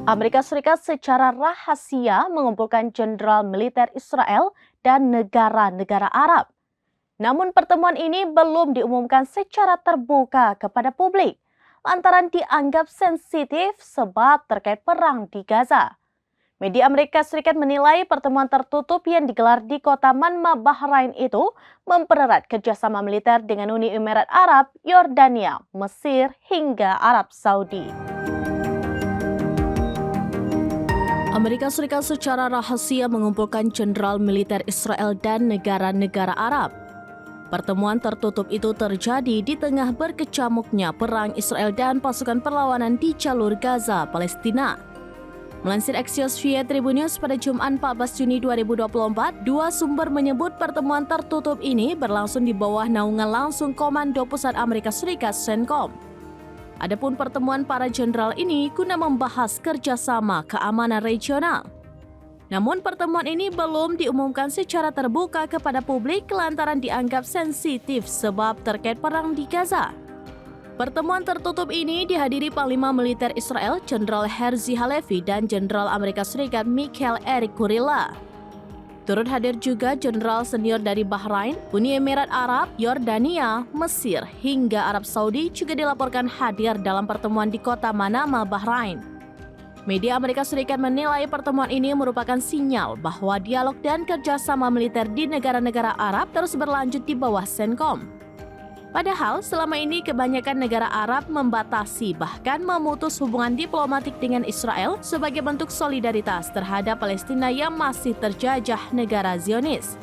Amerika Serikat secara rahasia mengumpulkan jenderal militer Israel dan negara-negara Arab. Namun pertemuan ini belum diumumkan secara terbuka kepada publik, lantaran dianggap sensitif sebab terkait perang di Gaza. Media Amerika Serikat menilai pertemuan tertutup yang digelar di kota Manma, Bahrain itu mempererat kerjasama militer dengan Uni Emirat Arab, Yordania, Mesir, hingga Arab Saudi. Amerika Serikat secara rahasia mengumpulkan jenderal militer Israel dan negara-negara Arab. Pertemuan tertutup itu terjadi di tengah berkecamuknya perang Israel dan pasukan perlawanan di jalur Gaza, Palestina. Melansir Axios via Tribun News pada Jumat 14 Juni 2024, dua sumber menyebut pertemuan tertutup ini berlangsung di bawah naungan langsung Komando Pusat Amerika Serikat CENTCOM. Adapun pertemuan para jenderal ini guna membahas kerjasama keamanan regional. Namun pertemuan ini belum diumumkan secara terbuka kepada publik lantaran dianggap sensitif sebab terkait perang di Gaza. Pertemuan tertutup ini dihadiri Panglima Militer Israel, Jenderal Herzi Halevi dan Jenderal Amerika Serikat Michael Eric Kurilla. Turut hadir juga jenderal senior dari Bahrain, Uni Emirat Arab, Yordania, Mesir, hingga Arab Saudi juga dilaporkan hadir dalam pertemuan di kota Manama, Bahrain. Media Amerika Serikat menilai pertemuan ini merupakan sinyal bahwa dialog dan kerjasama militer di negara-negara Arab terus berlanjut di bawah CENTCOM. Padahal selama ini kebanyakan negara Arab membatasi bahkan memutus hubungan diplomatik dengan Israel sebagai bentuk solidaritas terhadap Palestina yang masih terjajah negara Zionis.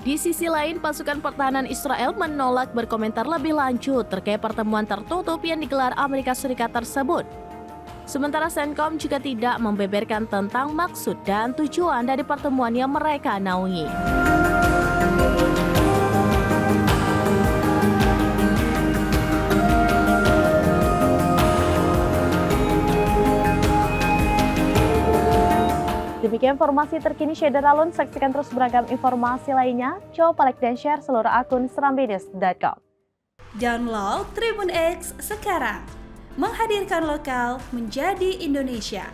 Di sisi lain, pasukan pertahanan Israel menolak berkomentar lebih lanjut terkait pertemuan tertutup yang digelar Amerika Serikat tersebut. Sementara CENTCOM juga tidak membeberkan tentang maksud dan tujuan dari pertemuan yang mereka naungi. Demikian informasi terkini Syeda Talun. Saksikan terus beragam informasi lainnya. Coba like dan share seluruh akun serambinews.com. Download Tribun X sekarang. Menghadirkan lokal menjadi Indonesia.